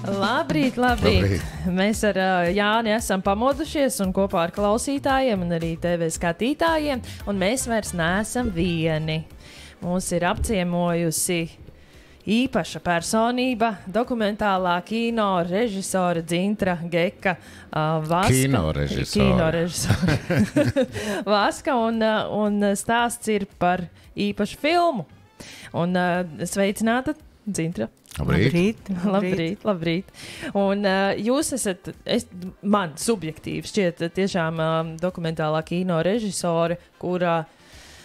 Labrīt. Mēs ar Jāni esam pamodušies un kopā ar klausītājiem un arī TV skatītājiem, un mēs vairs neesam vieni. Mūs ir apciemojusi īpaša personība, dokumentālā kino režisora Dzintra Geka Vaska. Kino režisora. Vaska, un stāsts ir par īpašu filmu. Un sveicināta Dzintra. Labrīt. Un jūs esat, man subjektīvi šķiet tiešām dokumentālā kino režisore, kurā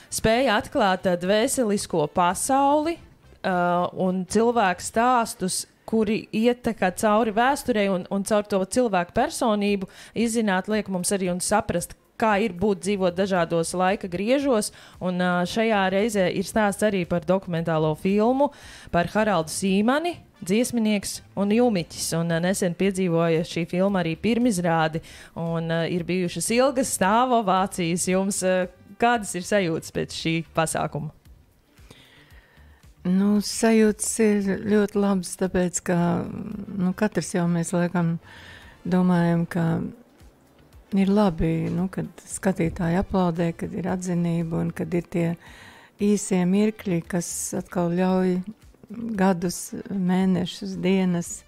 spēja atklāt dvēselisko pasauli un cilvēku stāstus, kuri iet tā kā cauri vēsturei un caur to cilvēku personību izzināt, liek mums arī un saprast, kā ir būt dzīvot dažādos laika griežos, un šajā reizē ir stāsts arī par dokumentālo filmu, par Haraldu Sīmani, dziesminieks un jūmiķis, un nesen piedzīvoja šī filma arī pirmizrādi, un ir bijušas ilgas stāvovācijas jums. Kādas ir sajūtas pēc šī pasākuma? Sajūtas ir ļoti labas, tāpēc, ka katrs jau mēs laikam domājam, ka ir labi, kad skatītāji aplaudē, kad ir atzinība un kad ir tie īsie mirkļi, kas atkal ļauj gadus, mēnešus, dienas,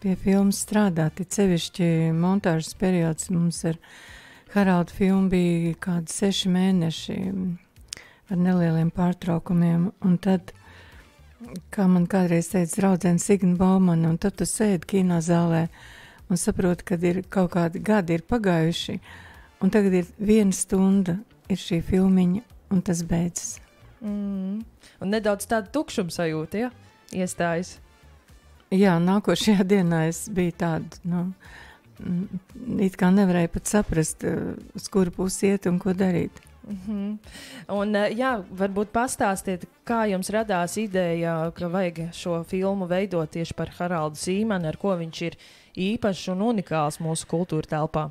pie filmas strādāt. Ir sevišķi montāžas periods mums ar Haraldu filmu bija kādi 6 mēneši ar nelieliem pārtraukumiem, un tad, kā man kādreiz teica draudzene Signa Baumane, un tad tu sēdi kinozālē un saproti, kad ir kaut kādi gadi ir pagājuši, un tagad ir 1 stunda, ir šī filmiņa, un tas beidzas. Un nedaudz tāda tukšuma sajūta, ja? Iestājas. Jā, nākošajā dienā es biju tāda, it kā nevarēju pat saprast, uz kuru pusi iet un ko darīt. Un, varbūt pastāstiet, kā jums radās ideja, ka vajag šo filmu veidot tieši par Haraldu Sīmani, ar ko viņš ir īpašs un unikāls mūsu kultūra telpā?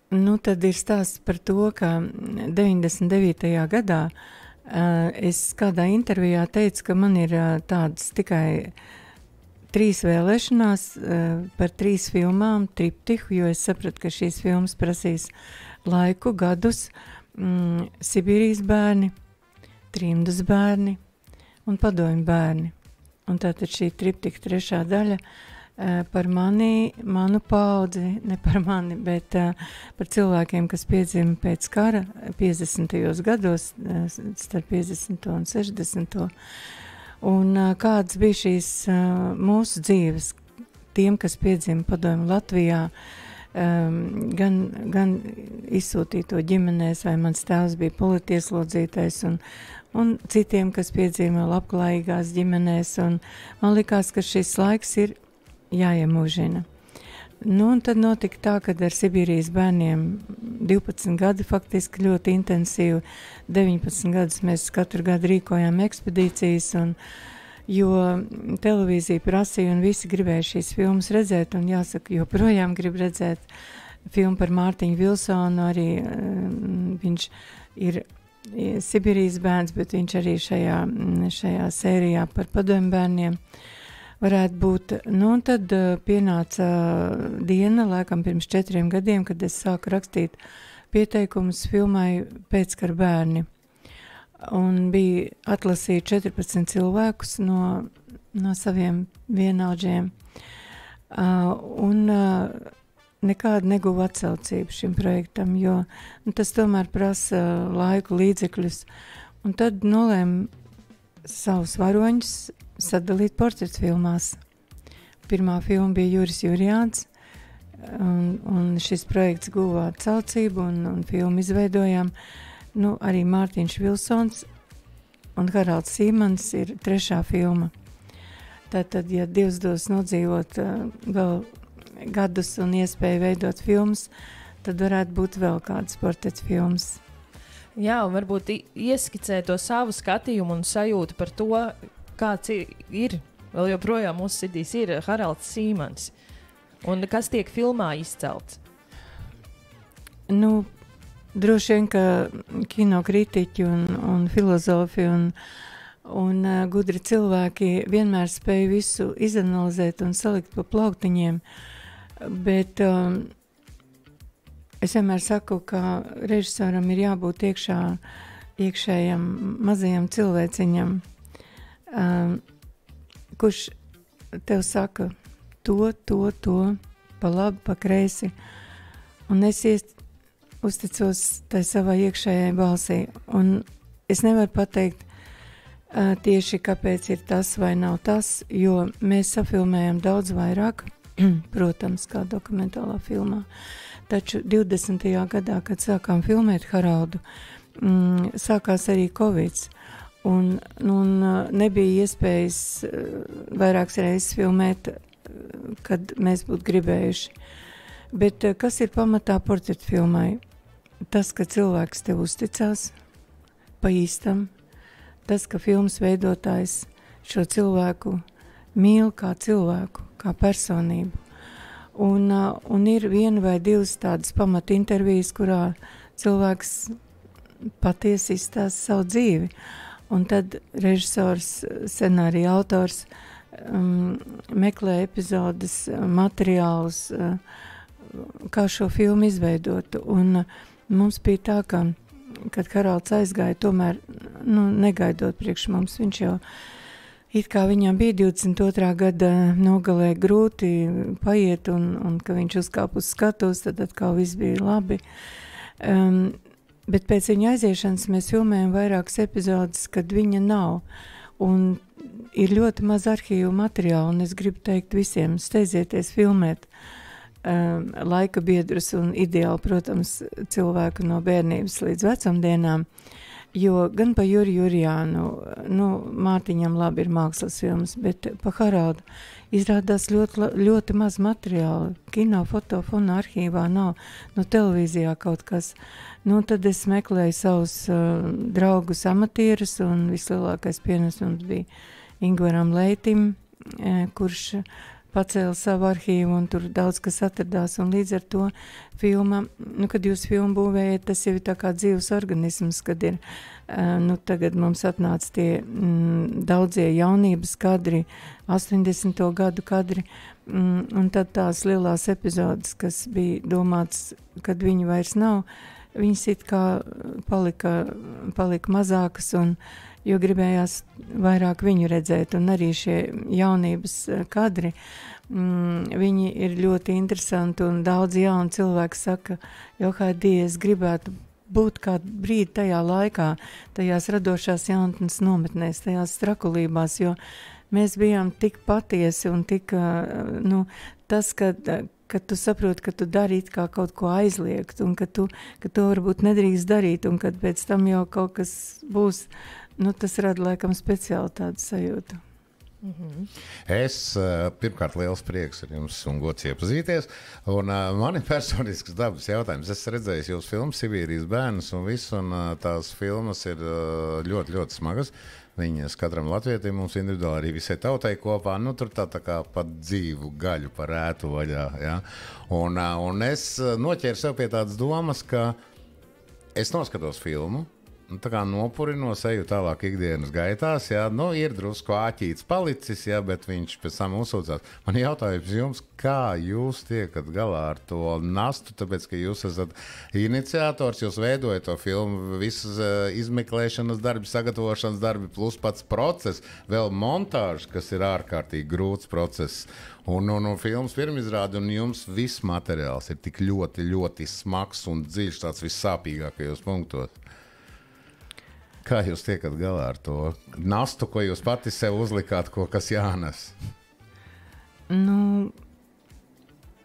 Tad ir stāsts par to, ka 99. gadā es kādā intervijā teicu, ka man ir tādas tikai 3 vēlēšanās par 3 filmām, triptihu, jo es sapratu, ka šīs filmas prasīs laiku, gadus, Sibīrijas bērni, Trimdas bērni un Padomju bērni. Un tātad šī triptiha 3. daļa par manu paudzi, ne par mani, bet par cilvēkiem, kas piedzima pēc kara 50. gados, starp 50. un 60. Un kādas bija šīs mūsu dzīves, tiem, kas piedzima Padomju Latvijā, gan izsūtīto ģimenēs, vai mans tēvs bija politieslodzītais, un citiem, kas piedzīvo labklājīgās ģimenēs, un man likās, ka šis laiks ir jāiemūžina. Un tad notika tā, kad ar Sibīrijas bērniem 12 gadi faktiski ļoti intensīvi, 19 gadus mēs katru gadu rīkojām ekspedīcijas, jo televīzija prasīja un visi gribēja šīs filmas redzēt, un jāsaka, joprojām grib redzēt filmu par Mārtiņu Vilsonu, arī viņš ir Sibīrijas bērns, bet viņš arī šajā sērijā par padomju bērniem varētu būt. Un tad pienāca diena, laikam pirms 4 gadiem, kad es sāku rakstīt pieteikumus filmai Pēckara bērni. Un bija atlasīja 14 cilvēkus no saviem vienaudžiem. Un nekādu neguva atsaucību šim projektam, jo tas tomēr prasa laiku, līdzekļus. Un tad nolēmu savus varoņus sadalīt portretfilmās. Pirmā filma bija Juris Jurijāns, un šis projekts guva atsaucību, un filmu izveidojām. Arī Mārtiņš Vilsons un Haralds Sīmans ir 3. filma. Tātad, ja Dievs dos nodzīvot vēl gadus un iespēju veidot filmas, tad varētu būt vēl kādas portretfilmas. Jā, un varbūt ieskicē to savu skatījumu un sajūtu par to, kāds ir, vēl joprojām mūsu sirdīs ir Haralds Sīmans. Un kas tiek filmā izcelts? Droši vien, ka kino kritiķi un filozofi un Un gudri cilvēki vienmēr spēj visu izanalizēt un salikt pa plauktiņiem, bet es vienmēr saku, ka režisoram ir jābūt iekšējam mazajam cilvēciņam, kurš tev saka to, pa labi, pa kreisi, un es uzticos tai savai iekšējai balsī, un es nevaru pateikt tieši kāpēc ir tas vai nav tas, jo mēs safilmējam daudz vairāk, protams, kā dokumentālā filmā, taču 20. gadā, kad sākām filmēt Haraldu, sākās arī Covids, un nebija iespējas vairākas reizes filmēt, kad mēs būtu gribējuši. Bet kas ir pamatā portretfilmai? Tas, ka cilvēks tev uzticās pa īstam, tas, ka filmas veidotājs šo cilvēku mīl kā cilvēku, kā personību. Un ir viena vai divas tādas pamata intervijas, kurā cilvēks patiesi izstāsta savu dzīvi. Un tad režisors, scenārija autors meklē epizodes, materiālus, kā šo filmu izveidot. Un mums bija tā, ka, kad Haralds aizgāja, tomēr negaidot priekš mums, viņš jau it kā viņam bija 22. gada nogalē grūti paiet, un ka viņš uzkāp uz skatuves, tad atkal viss bija labi. Bet pēc viņa aiziešanas mēs filmējam vairākas epizodes, kad viņa nav. Un ir ļoti maz arhīvu materiālu, un es gribu teikt visiem, steidzieties filmēt laika biedrus un ideāli, protams, cilvēku no bērnības līdz vecumdienām, jo gan pa Juri Jurijānu, Mārtiņam labi ir mākslas filmas, bet pa Haraldu izrādās ļoti maz materiālu. Kino, fotofona arhīvā nav, televīzijā kaut kas. Tad es meklēju savus draugus amatierus, un vislielākais pienesums bija Ingvaram Leitim, kurš pacēla savu arhīvu, un tur daudz kas atradās, un līdz ar to filma, kad jūs filmu būvējat, tas jau ir tā kā dzīves organisms, kad ir, tagad mums atnāca tie daudzie jaunības kadri, 80. gadu kadri, un tad tās lielās epizodes, kas bija domāts, kad viņi vairs nav, viņas it kā palika mazākas, jo gribējās vairāk viņu redzēt, un arī šie jaunības kadri, viņi ir ļoti interesanti, un daudz jauni cilvēki saka, Johādi, es gribētu būt kādu brīdi tajā laikā, tajās radošās jaunatnes nometnēs, tajās strakulībās, jo mēs bijām tik patiesi un tik, tas, ka tu saproti, ka tu dari it kā kaut ko aizliegt, un ka to varbūt nedrīkst darīt, un kad pēc tam jau kaut kas būs, tas rada laikam speciāli tādu sajūtu. Es pirmkārt liels prieks ar jums un gods iepazīties, un man ir personisks dabas jautājums. Es redzēju jūsu filmu Sibīrijas bērnus un visu, un tās filmas ir ļoti, ļoti smagas. Viņas katram latvietim, mums individuāli arī visai tautai kopā, tur tā kā pat dzīvu gaļu par ētu vaļā, ja? Un es noķēru sev pie tādas domas, ka es noskatos filmu, tā kā nopurinos, eju tālāk ikdienas gaitās, ja? Ir drusku āķīts palicis, ja? Bet viņš pēc tam uzsūdzās. Man jautājums jums, kā jūs tiekat galā ar to nastu, tāpēc, ka jūs esat iniciators, jūs veidojat to filmu, visas izmeklēšanas darbi, sagatavošanas darbi, plus pats process, vēl montāžs, kas ir ārkārtīgi grūts process, un filmas pirmizrāde, un jums viss materiāls ir tik ļoti, ļoti smags un dziļš, tāds vissāpīgākajos punktos. Kā jūs tiekat galā ar to nastu, ko jūs pati sev uzlikāt, kas jānes?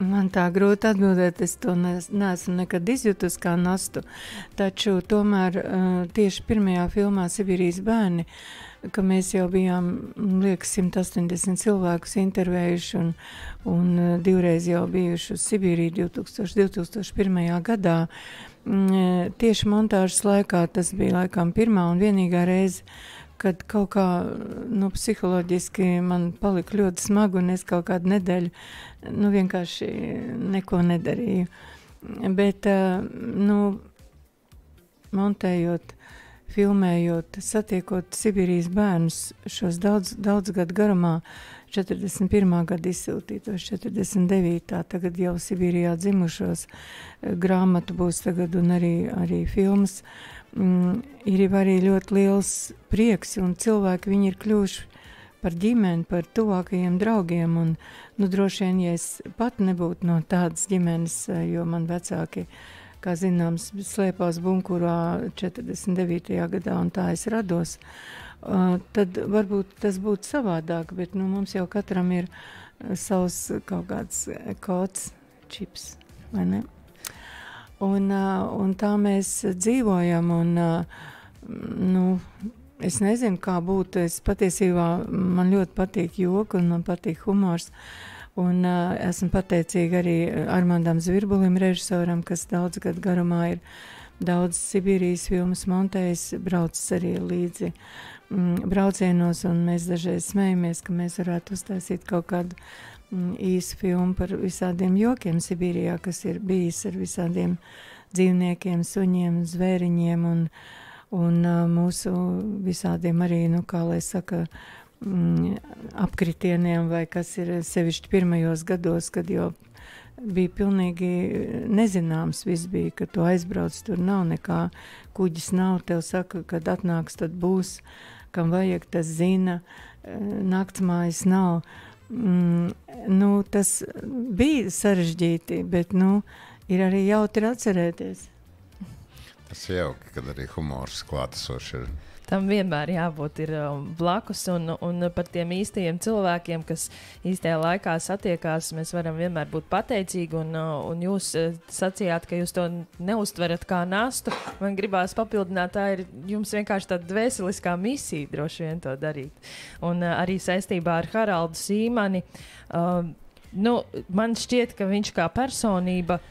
Man tā grūti atbildēt, es to neesmu nekad izjutus kā nastu, taču tomēr tieši pirmajā filmā Sibīrijas bērni, ka mēs jau bijām, liekas, 180 cilvēkus intervējuši un divreiz jau bijuši uz Sibīriju 2001. gadā. Tieši montāžas laikā tas bija laikam pirmā un vienīgā reize, kad kaut kā psiholoģiski man palika ļoti smagi, un es kaut kādu nedēļu vienkārši neko nedarīju. Bet, montējot filmējot, satiekot Sibīrijas bērnus šos daudz gadu garumā, 41. gada izsūtītos, 49. tagad jau Sibīrijā dzimušos, grāmatu būs tagad un arī filmas. Ir arī ļoti liels prieks, un cilvēki viņi ir kļuvuši par ģimeni, par tuvākajiem draugiem, un droši vien, ja es pat nebūtu no tādas ģimenes, jo man vecāki, kā zināms, slēpās bunkurā 49. gadā, un tā es rados, tad varbūt tas būtu savādāk, bet mums jau katram ir savs kaut kāds kods, čips, vai ne? Un tā mēs dzīvojam, un es nezinu, kā būtu. Es patiesībā, man ļoti patīk joki un man patīk humors. Un esmu pateicīga arī Armandam Zvirbulim, režisoram, kas daudz gadu garumā ir daudz Sibīrijas filmas montējis, braucis arī līdzi braucienos, un mēs dažreiz smējamies, ka mēs varētu uztaisīt kaut kādu īsu filmu par visādiem jokiem Sibīrijā, kas ir bijis ar visādiem dzīvniekiem, suņiem, zvēriņiem un mūsu visādiem arī, kā lai saka, apkritieniem, vai kas ir sevišķi pirmajos gados, kad jau bija pilnīgi nezināms, viss bija, ka tu aizbrauc, tur nav nekā, kuģis nav, tev saka, kad atnāks, tad būs, kam vajag, tas zina, naktsmājas nav. Tas bija sarežģīti, bet, ir arī jautri atcerēties. Tas jauki, kad arī humors klātesoši ir. Tam vienmēr jābūt ir blakus, un par tiem īstajiem cilvēkiem, kas īstajā laikā satiekās, mēs varam vienmēr būt pateicīgi, un jūs sacījāt, ka jūs to neuztverat kā nastu. Man gribās papildināt, tā ir jums vienkārši tāda dvēseliskā misija droši vien to darīt. Un arī saistībā ar Haraldu Sīmani, man šķiet, ka viņš kā personība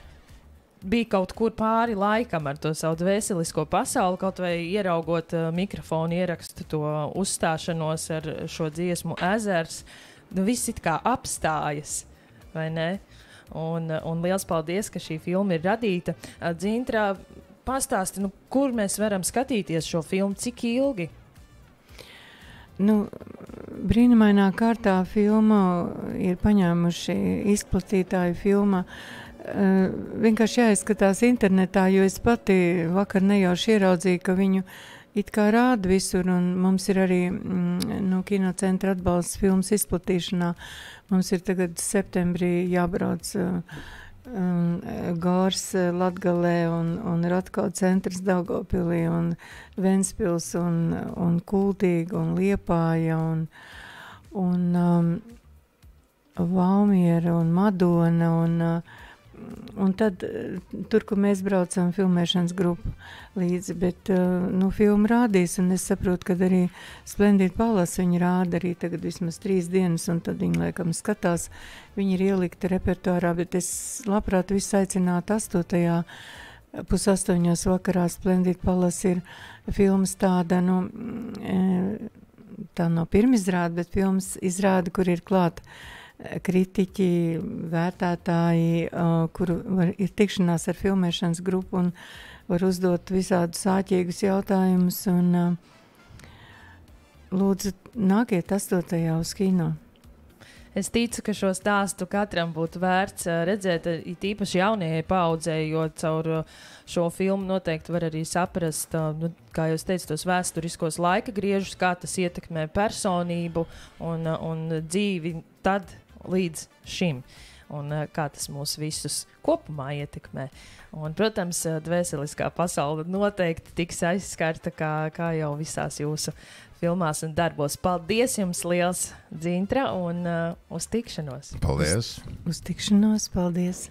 bija kaut kur pāri laikam ar to savu dvēselisko pasauli, kaut vai ieraugot mikrofonu ierakstu to uzstāšanos ar šo dziesmu Ezers. Viss it kā apstājas, vai ne? Un liels paldies, ka šī filma ir radīta. Dzintra, pastāsti, kur mēs varam skatīties šo filmu, cik ilgi? Brīnumainā kārtā filma ir paņēmuši izplatītāju filma. Vienkārši jāizskatās internetā, jo es pati vakar nejauši ieraudzīju, ka viņu it kā rāda visur, un mums ir arī kinocentra atbalsts filmas izplatīšanā. Mums ir tagad septembrī jābrauc Gārs Latgalē un Ratkau centrs Daugavpilī un Ventspils un Kultīga un Liepāja un Valmiera un Madona un tad tur, kur mēs braucam, filmēšanas grupu līdzi, bet filmu rādīs, un es saprotu, ka arī Splendid Palace viņi rāda arī tagad vismaz 3 dienas, un tad viņi laikam skatās, viņi ir ielikti repertuārā, bet es labprāt visu aicinātu 7:30 vakarā. Splendid Palace ir filmas tāda, tā nav pirmizrāde, bet filmas izrāde, kur ir klāt kritiķi, vērtētāji, kur ir tikšanās ar filmēšanas grupu un var uzdot visādus āķīgus jautājumus. Un lūdzu, nākiet 8. uz kino. Es ticu, ka šo stāstu katram būtu vērts redzēt, it īpaši jaunajai paaudzei, jo caur šo filmu noteikti var arī saprast, kā jūs teicat, tos vēsturiskos laika griežus, kā tas ietekmē personību un dzīvi tad līdz šim, un kā tas mūs visus kopumā ietekmē. Un, protams, dvēseliskā pasaule noteikti tiks aizskarta, kā jau visās jūsu filmās un darbos. Paldies jums liels, Dzintra, un uz tikšanos. Paldies! Uz tikšanos, paldies!